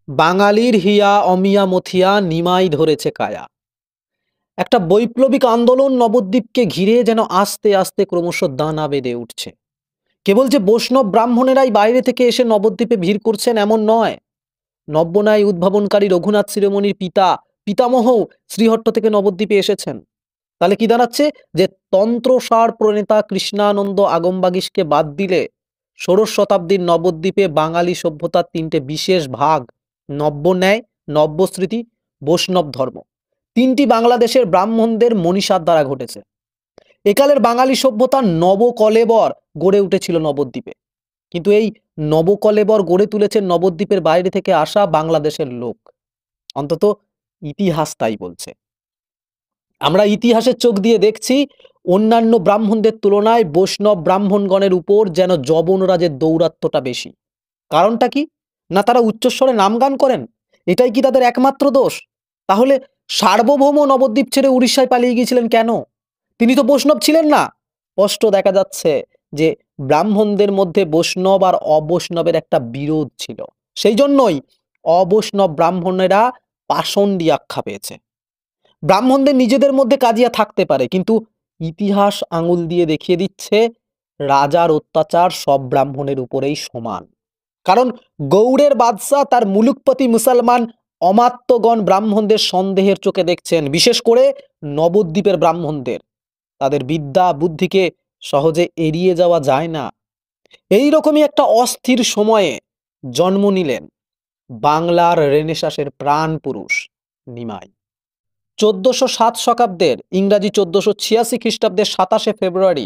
বাঙালির হিয়া অমিয়া মথিয়া নিমাই ধরেছে কায়া। একটা বৈপ্লবিক আন্দোলন নবদ্বীপকে ঘিরে যেন আস্তে আস্তে ক্রমশ দানা বেঁধে উঠছে। কেবল যে বৈষ্ণব ব্রাহ্মণেরাই বাইরে থেকে এসে নবদ্বীপে ভিড় করছেন এমন নয়। নব্যনায় উদ্ভাবনকারী রঘুনাথ শিরোমণির পিতামহ শ্রীহট্ট থেকে নবদ্বীপে এসেছেন। তাহলে কি দাঁড়াচ্ছে যে তন্ত্রসার প্রণেতা কৃষ্ণানন্দ আগমবাগীশকে বাদ দিলে ষোড়শ শতাব্দীর নবদ্বীপে বাঙালি সভ্যতার তিনটে বিশেষ ভাগ, নব্য ন্যায়, নব্যস্মৃতি, বৈষ্ণব ধর্ম, তিনটি বাংলাদেশের ব্রাহ্মণদের মনীষার দ্বারা ঘটেছে। একালের বাঙালি সভ্যতার নবকলেবর গড়ে উঠেছিল নবদ্বীপে, কিন্তু এই নবকলেবর গড়ে তুলেছেন নবদ্বীপের বাইরে থেকে আসা বাংলাদেশের লোক। অন্তত ইতিহাস তাই বলছে। আমরা ইতিহাসের চোখ দিয়ে দেখছি অন্যান্য ব্রাহ্মণদের তুলনায় বৈষ্ণব ব্রাহ্মণগণের উপর যেন যবনরাজের দৌরাত্ম্যটা বেশি। কারণটা কি? না তারা উচ্চস্বরে নাম গান করেন, এটাই কি তাদের একমাত্র দোষ? তাহলে সার্বভৌম নবদ্বীপ ছেড়ে উড়িষ্যায় পালিয়ে গিয়েছিলেন কেন? তিনি তো বৈষ্ণব ছিলেন না। স্পষ্ট দেখা যাচ্ছে যে ব্রাহ্মণদের মধ্যে বৈষ্ণব আর অবৈষ্ণবের একটা বিরোধ ছিল। সেই জন্যই অবৈষ্ণব ব্রাহ্মণেরা পাষণ্ডী আখ্যা পেয়েছে। ব্রাহ্মণদের নিজেদের মধ্যে কাজিয়া থাকতে পারে, কিন্তু ইতিহাস আঙুল দিয়ে দেখিয়ে দিচ্ছে রাজার অত্যাচার সব ব্রাহ্মণের উপরেই সমান। কারণ গৌড়ের বাদশাহ তার মুলুকপতি মুসলমান অমাত্যগণ ব্রাহ্মণদের সন্দেহের চোখে দেখছেন, বিশেষ করে নবদ্বীপের ব্রাহ্মণদের। তাদের বিদ্যা বুদ্ধিকে সহজে এড়িয়ে যাওয়া যায় না। এই রকমই একটা অস্থির সময়ে জন্ম নিলেন বাংলার রেনেসাসের প্রাণ পুরুষ নিমাই। 1407 শকাব্দের ইংরাজি 1486 খ্রিস্টাব্দের 27শে ফেব্রুয়ারি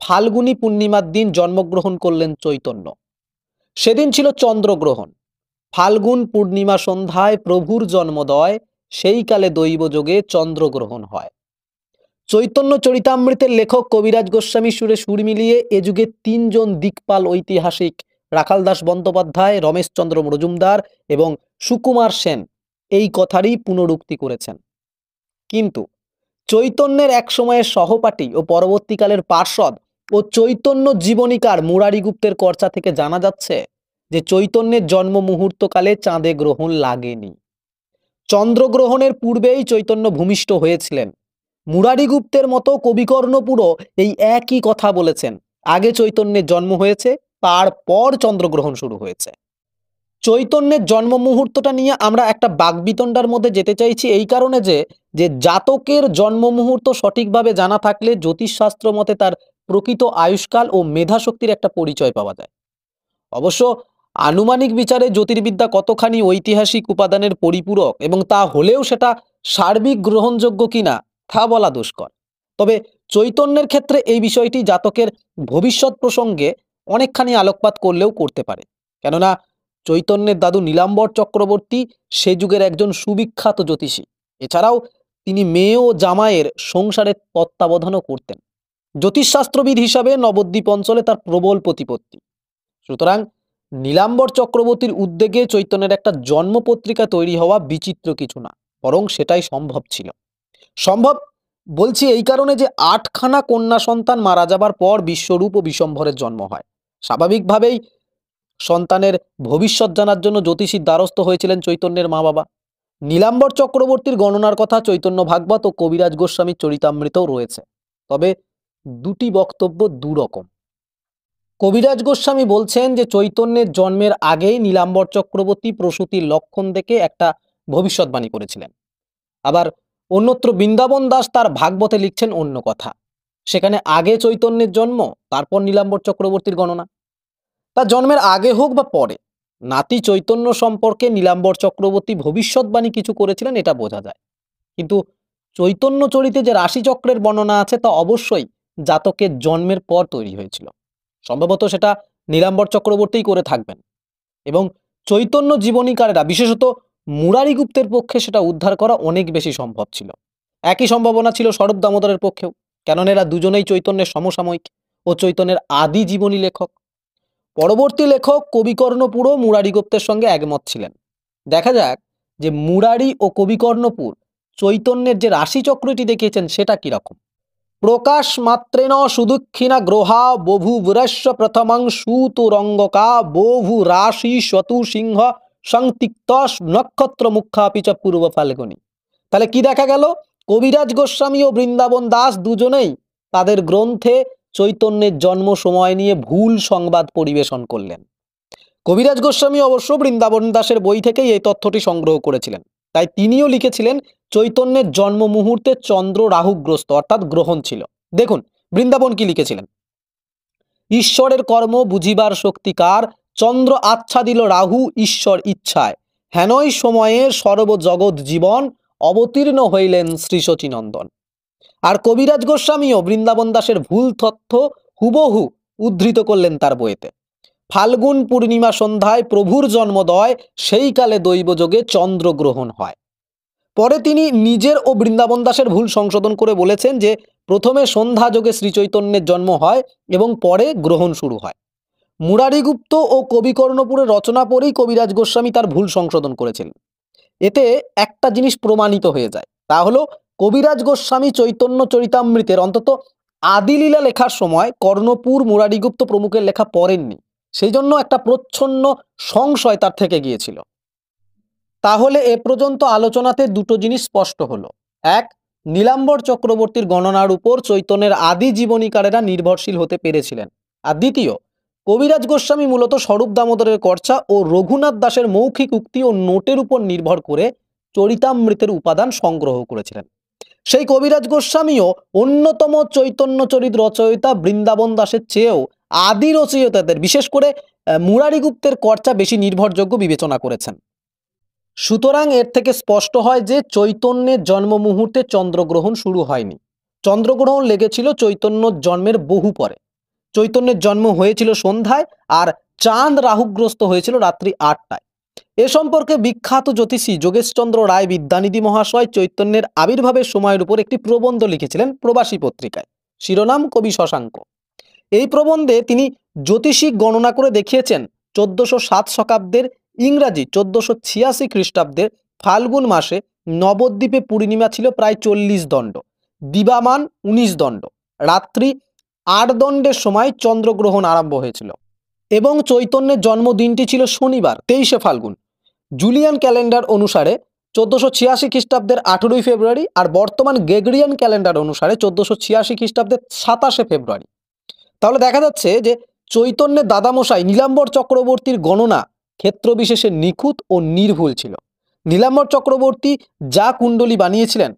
ফাল্গুনী পূর্ণিমার দিন জন্মগ্রহণ করলেন চৈতন্য। সেদিন ছিল চন্দ্রগ্রহণ। ফাল্গুন পূর্ণিমা সন্ধ্যায় প্রভুর জন্মোদয়, সেই কালে দৈবযোগে চন্দ্রগ্রহণ হয়। চৈতন্য চরিতামৃতের লেখক কবিরাজ গোস্বামী সুরে সুর মিলিয়ে এ যুগে তিনজন দিকপাল ঐতিহাসিক রাখালদাস বন্দ্যোপাধ্যায়, রমেশচন্দ্র মজুমদার এবং সুকুমার সেন এই কথারই পুনরুক্তি করেছেন। কিন্তু চৈতন্যের এক সময়ের সহপাঠী ও পরবর্তীকালের পার্ষদ ও চৈতন্য জীবনীকার মুরারিগুপ্তের কর্চা থেকে জানা যাচ্ছে যে চৈতন্যের জন্ম মুহূর্তকালে চাঁদে গ্রহণ লাগেনি। চন্দ্রগ্রহণের পূর্বেই চৈতন্য ভূমিষ্ঠ হয়েছিলেন। মুরারিগুপ্তের মতো কবিকর্ণপুরও এই একই কথা বলেছেন, আগে চৈতন্যের জন্ম হয়েছে, তারপর চন্দ্রগ্রহণ শুরু হয়েছে। চৈতন্যের জন্ম মুহূর্তটা নিয়ে আমরা একটা বাকবিতণ্ডার মধ্যে যেতে চাইছি এই কারণে যে জাতকের জন্ম মুহূর্ত সঠিকভাবে জানা থাকলে জ্যোতিষশাস্ত্র মতে তার প্রকৃত আয়ুষ্কাল ও মেধাশক্তির একটা পরিচয় পাওয়া যায়। অবশ্য আনুমানিক বিচারে জ্যোতির্বিদ্যা কতখানি ঐতিহাসিক উপাদানের পরিপূরক এবং তা হলেও সেটা সার্বিক গ্রহণযোগ্য কিনা তা বলা দুষ্কর। তবে চৈতন্যের ক্ষেত্রে এই বিষয়টি জাতকের ভবিষ্যৎ প্রসঙ্গে অনেকখানি আলোকপাত করলেও করতে পারে, কেননা চৈতন্যের দাদু নীলাম্বর চক্রবর্তী সে যুগের একজন সুবিখ্যাত জ্যোতিষী। এছাড়াও তিনি মেয়ে ও জামাইয়ের সংসারের তত্ত্বাবধানও করতেন। জ্যোতিষশাস্ত্রবিদ হিসাবে নবদ্বীপ অঞ্চলে তার প্রবল প্রতিপত্তি। সুতরাং নীলাম্বর চক্রবর্তীর উদ্যোগে চৈতন্যের একটা জন্মপত্রিকা তৈরি হওয়া বিচিত্র কিছু না, বরং সেটাই সম্ভব ছিল। সম্ভব বলছি এই কারণে যে 8খানা কন্যা সন্তান মারা যাবার পর বিশ্বরূপ ও বিশ্বম্ভরের জন্ম হয়। স্বাভাবিকভাবেই সন্তানের ভবিষ্যৎ জানার জন্য জ্যোতিষীর দ্বারস্থ হয়েছিলেন চৈতন্যের মা বাবা। নীলাম্বর চক্রবর্তীর গণনার কথা চৈতন্য ভাগবত ও কবিরাজ গোস্বামীর চরিতামৃতেও রয়েছে। তবে দুটি বক্তব্য দুরকম। কবিরাজ গোস্বামী বলছেন যে চৈতন্যের জন্মের আগেই নীলাম্বর চক্রবর্তী প্রসূতির লক্ষণ দেখে একটা ভবিষ্যৎবাণী করেছিলেন। আবার অন্যত্র বৃন্দাবন দাস তার ভাগবতে লিখছেন অন্য কথা। সেখানে আগে চৈতন্যের জন্ম, তারপর নীলাম্বর চক্রবর্তীর গণনা। তার জন্মের আগে হোক বা পরে, নাতি চৈতন্য সম্পর্কে নীলাম্বর চক্রবর্তী ভবিষ্যৎবাণী কিছু করেছিলেন এটা বোঝা যায়। কিন্তু চৈতন্য চরিতে যে রাশিচক্রের বর্ণনা আছে তা অবশ্যই জাতকের জন্মের পর তৈরি হয়েছিল। সম্ভবত সেটা নীলাম্বর চক্রবর্তীই করে থাকবেন এবং চৈতন্য জীবনীকারেরা বিশেষত মুরারিগুপ্তের পক্ষে সেটা উদ্ধার করা অনেক বেশি সম্ভব ছিল। একই সম্ভাবনা ছিল স্বরূপ দামোদরের পক্ষেও, কেননা এরা দুজনেই চৈতন্যের সমসাময়িক ও চৈতন্যের আদি জীবনী লেখক। পরবর্তী লেখক কবিকর্ণপুরও মুরারিগুপ্তের সঙ্গে একমত ছিলেন। দেখা যাক যে মুরারি ও কবিকর্ণপুর চৈতন্যের যে রাশিচক্রটি দেখিয়েছেন সেটা কিরকম। প্রকাশ মাত্রেণ সুদুক্ষিণা গ্রহা বভু বীরস্য প্রথমং সুতুরঙ্গকা বভু রাশি শতু সিংহ সংতিক্ত নক্ষত্র মুখ্যাপি চ পূর্ব ফাল্গুনী। তাহলে কি দেখা গেল, কবিরাজ গোস্বামী ও বৃন্দাবন দাস দুজনেই তাদের গ্রন্থে চৈতন্যের জন্ম সময় নিয়ে ভুল সংবাদ পরিবেশন করলেন। কবিরাজ গোস্বামী অবশ্য বৃন্দাবন দাসের বই থেকেই এই তথ্যটি সংগ্রহ করেছিলেন, তাই তিনিও লিখেছিলেন চৈতন্যের জন্ম মুহূর্তে চন্দ্র রাহুগ্রস্ত অর্থাৎ গ্রহণ ছিল। দেখুন বৃন্দাবন কি লিখেছিলেন, ঈশ্বরের কর্ম বুঝিবার শক্তিকার, চন্দ্র আচ্ছা দিল রাহু ঈশ্বর ইচ্ছায়, হেনই সময়ে সর্বজগৎ জীবন, অবতীর্ণ হইলেন শ্রী শচীনন্দন। আর কবিরাজ গোস্বামীও বৃন্দাবন দাসের ভুল তথ্য হুবহু উদ্ধৃত করলেন তার বইতে। ফাল্গুন পূর্ণিমা সন্ধ্যায় প্রভুর জন্মদয়, সেই কালে দৈবযোগে চন্দ্রগ্রহণ হয়। পরে তিনি নিজের ও বৃন্দাবন দাসের ভুল সংশোধন করে বলেছেন যে প্রথমে সন্ধ্যা যোগে শ্রীচৈতন্যের জন্ম হয় এবং পরে গ্রহণ শুরু হয়। মুরারিগুপ্ত ও কবিকর্ণপুরের রচনা পড়েই কবিরাজ গোস্বামী তার ভুল সংশোধন করেছিলেন। এতে একটা জিনিস প্রমাণিত হয়ে যায়, তা হলো কবিরাজ গোস্বামী চৈতন্য চরিতামৃতের অন্তত আদিলীলা লেখার সময় কর্ণপুর, মুরারিগুপ্ত প্রমুখের লেখা পড়েননি, সেই জন্য একটা প্রচ্ছন্ন সংশয় তার থেকে গিয়েছিল। তাহলে এ পর্যন্ত আলোচনাতে দুটো জিনিস স্পষ্ট হলো। এক, নীলাম্বর চক্রবর্তীর গণনার উপর চৈতন্যের আদি জীবনীকারেরা নির্ভরশীল হতে পেরেছিলেন। আর দ্বিতীয়, কবিরাজ গোস্বামী মূলত স্বরূপ দামোদরের কর্চা ও রঘুনাথ দাসের মৌখিক উক্তি ও নোটের উপর নির্ভর করে চরিতামৃতের উপাদান সংগ্রহ করেছিলেন। সেই কবিরাজ গোস্বামীও অন্যতম চৈতন্য চরিত রচয়িতা বৃন্দাবন দাসের চেয়েও আদি রচয়িতাদের, বিশেষ করে মুরারিগুপ্তের কর্চা বেশি নির্ভরযোগ্য বিবেচনা করেছেন। সুতরাং এর থেকে স্পষ্ট হয় যে চৈতন্যের জন্ম মুহূর্তে চন্দ্রগ্রহণ শুরু হয়নি। চন্দ্রগ্রহণ লেগেছিল চৈতন্য জন্মের বহু পরে। চৈতন্যের জন্ম হয়েছিল সন্ধ্যায় আর চাঁদ রাহুগ্রস্ত হয়েছিল রাত্রি 8টায়। এ সম্পর্কে বিখ্যাত জ্যোতিষী যোগেশচন্দ্র রায় বিদ্যানিধি মহাশয় চৈতন্যের আবির্ভাবের সময়ের উপর একটি প্রবন্ধ লিখেছিলেন প্রবাসী পত্রিকায়, শিরোনাম কবি শশাঙ্ক। এই প্রবন্ধে তিনি জ্যোতিষিক গণনা করে দেখিয়েছেন 1407 শকাব্দের ইংরাজি 1486 খ্রিস্টাব্দের ফাল্গুন মাসে নবদ্বীপে পূর্ণিমা ছিল প্রায় 40 দণ্ড, দিবামান 19 দণ্ড, রাত্রি 8 দণ্ডের সময় চন্দ্রগ্রহণ আরম্ভ হয়েছিল এবং চৈতন্যের জন্মদিনটি ছিল শনিবার 23শে ফাল্গুন। জুলিয়ান ক্যালেন্ডার অনুসারে 1486 খ্রিস্টাব্দের 18ই ফেব্রুয়ারি আর বর্তমান গ্রেগরিয়ান ক্যালেন্ডার অনুসারে 1486 খ্রিস্টাব্দের 27শে ফেব্রুয়ারি। তাহলে দেখা যাচ্ছে যে চৈতন্যের দাদামশাই নীলাম্বর চক্রবর্তীর গণনা ক্ষেত্রবিশেষে নিখুঁত ও নির্ভুল ছিল। নীলাম্বর চক্রবর্তী যা কুণ্ডলী বানিয়েছিলেন,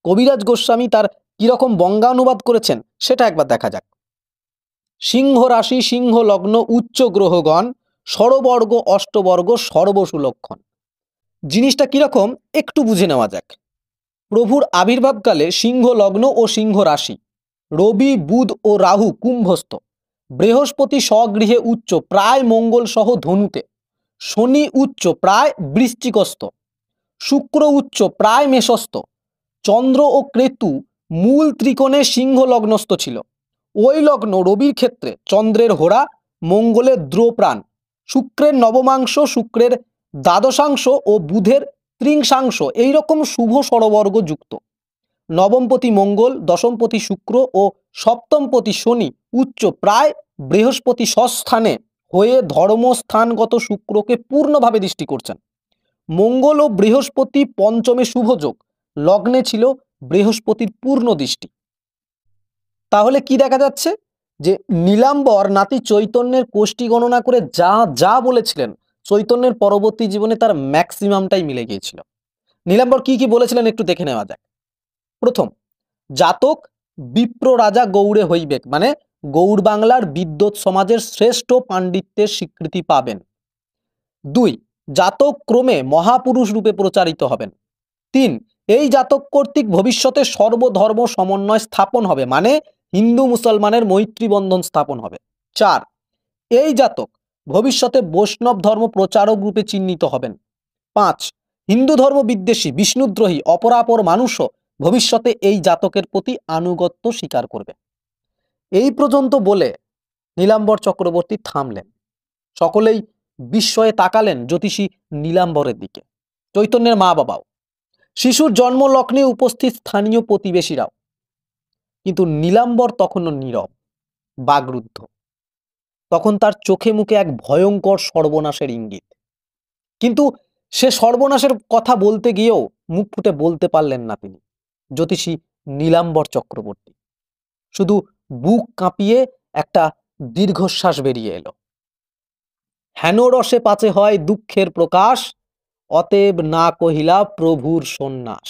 কবিরাজ গোস্বামী তার কিরকম বঙ্গানুবাদ করেছেন সেটা একবার দেখা যাক। সিংহ রাশি, সিংহ লগ্ন, উচ্চ গ্রহগণ, ষড়বর্গ অষ্টবর্গ সর্বসুলক্ষণ। জিনিসটা কিরকম একটু বুঝে নেওয়া যাক। প্রভুর আবির্ভাবকালে সিংহ লগ্ন ও সিংহ রাশি, রবি, বুধ ও রাহু কুম্ভস্থ, বৃহস্পতি স্বগৃহে উচ্চ প্রায় মঙ্গল সহ ধনুতে, শনি উচ্চ প্রায় বৃশ্চিকস্থ, শুক্র উচ্চ প্রায় মেষস্থ, চন্দ্র ও কেতু মূল ত্রিকোণে সিংহ লগ্নস্থ ছিল। ওই লগ্ন রবির ক্ষেত্রে চন্দ্রের হোরা, মঙ্গলের দ্রোপ্রাণ, শুক্রের নবমাংশ, শুক্রের দ্বাদশাংশ ও বুধের ত্রিংশাংশ এইরকম শুভ ষড়বর্গ যুক্ত। নবমপতি মঙ্গল, দশমপতি শুক্র ও সপ্তমপতি শনি উচ্চ প্রায় বৃহস্পতি স্বস্থানে হয়ে ধর্মস্থানগত শুক্রকে পূর্ণভাবে দৃষ্টি করছেন। মঙ্গল ও বৃহস্পতি পঞ্চমে শুভযোগ, লগ্নে ছিল বৃহস্পতির পূর্ণ দৃষ্টি। তাহলে কি দেখা যাচ্ছে যে নীলাম্বর নাতি চৈতন্যের কোষ্ঠী গণনা করে যা যা বলেছিলেন চৈতন্যের পরবর্তী জীবনে তার ম্যাক্সিমামটাই মিলে গিয়েছিল। নীলাম্বর কি কি বলেছিলেন একটু দেখে নেওয়া যাক। প্রথম, জাতক বিপ্র রাজা গৌড়ে হইবেক, মানে গৌড় বাংলার বিদ্যুৎ সমাজের শ্রেষ্ঠ পাণ্ডিত্যের স্বীকৃতি পাবেন। 2, জাতক ক্রমে মহাপুরুষ রূপে প্রচারিত হবেন। 3, এই জাতক কর্তৃক ভবিষ্যতে সর্বধর্ম সমন্বয় স্থাপন হবে, মানে হিন্দু মুসলমানের মৈত্রী বন্ধন স্থাপন হবে। 4, এই জাতক ভবিষ্যতে বৈষ্ণব ধর্ম প্রচারক রূপে চিহ্নিত হবেন। 5, হিন্দু ধর্ম বিদ্বেষী, বিষ্ণুদ্রোহী অপরাপর মানুষও ভবিষ্যতে এই জাতকের প্রতি আনুগত্য স্বীকার করবে। এই পর্যন্ত বলে নীলাম্বর চক্রবর্তী থামলেন। সকলেই বিস্ময়ে তাকালেন জ্যোতিষী নীলাম্বরের দিকে, চৈতন্যের মা বাবাও, শিশুর জন্ম লগ্নে উপস্থিত স্থানীয় প্রতিবেশীরাও। কিন্তু নীলাম্বর তখনও নীরব, বাগরুদ্ধ। তখন তার চোখে মুখে এক ভয়ঙ্কর সর্বনাশের ইঙ্গিত। কিন্তু সে সর্বনাশের কথা বলতে গিয়েও মুখ ফুটে বলতে পারলেন না তিনি, জ্যোতিষী নীলাম্বর চক্রবর্তী। শুধু বুক কাঁপিয়ে একটা দীর্ঘশ্বাস বেরিয়ে এলো। হেন রসে পাচে হয় দুঃখের প্রকাশ, অতএব না কহিলা প্রভুর সন্ন্যাস।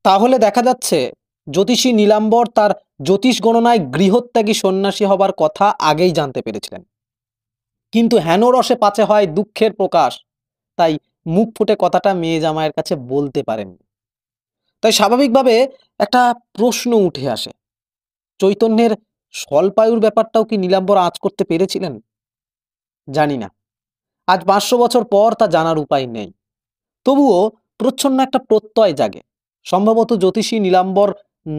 তাহলে দেখা যাচ্ছে জ্যোতিষী নীলাম্বর তার জ্যোতিষ গণনায় গৃহত্যাগী সন্ন্যাসী হবার কথা আগেই জানতে পেরেছিলেন, কিন্তু হেন রসে পাচে হয় দুঃখের প্রকাশ, তাই মুখ ফুটে কথাটা মেয়ে জামাইয়ের কাছে বলতে পারেননি। তাই স্বাভাবিকভাবে একটা প্রশ্ন উঠে আসে, চৈতন্যের স্বল্পায়ুর ব্যাপারটাও কি নীলাম্বর আঁচ করতে পেরেছিলেন? জানি না, আজ 500 বছর পর তা জানার উপায় নেই। তবুও প্রচ্ছন্ন একটা প্রত্যয় জাগে, সম্ভবত জ্যোতিষী নীলাম্বর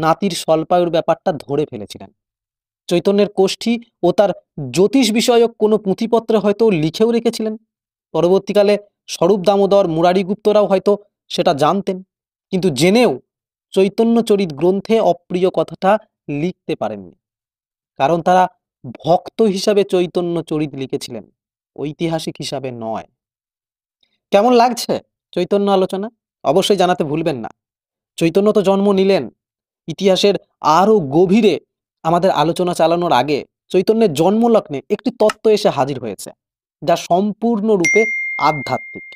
নাতির স্বল্পায়ুর ব্যাপারটা ধরে ফেলেছিলেন। চৈতন্যের কোষ্ঠী ও তার জ্যোতিষ বিষয়ক কোনো পুঁথিপত্রে হয়তো লিখেও রেখেছিলেন। পরবর্তীকালে স্বরূপ দামোদর, মুরারিগুপ্তরাও হয়তো সেটা জানতেন, কিন্তু জেনেও চৈতন্য চরিত গ্রন্থে অপ্রিয় কথাটা লিখতে পারেননি, কারণ তারা ভক্ত হিসাবে চৈতন্য চরিত লিখেছিলেন, ঐতিহাসিক হিসাবে নয়। কেমন লাগছে চৈতন্য আলোচনা? অবশ্যই জানাতে ভুলবেন না। চৈতন্য তো জন্ম নিলেন ইতিহাসের আরো গভীরে। আমাদের আলোচনা চালানোর আগে চৈতন্যের জন্মলগ্নে একটি তত্ত্ব এসে হাজির হয়েছে, যা সম্পূর্ণরূপে আধ্যাত্মিক,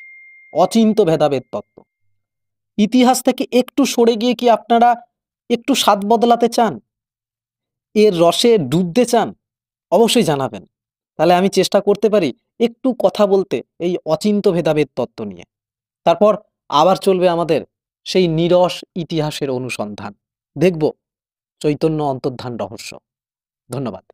অচিন্ত ভেদাভেদ তত্ত্ব। ইতিহাস থেকে একটু সরে গিয়ে কি আপনারা একটু স্বাদ বদলাতে চান, এর রসে ডুবতে চান? অবশ্যই জানাবেন, তাহলে আমি চেষ্টা করতে পারি একটু কথা বলতে এই অচিন্ত ভেদাভেদ তত্ত্ব নিয়ে। তারপর আবার চলবে আমাদের সেই নিরস ইতিহাসের অনুসন্ধান। দেখব চৈতন্য অন্তর্ধান রহস্য। ধন্যবাদ।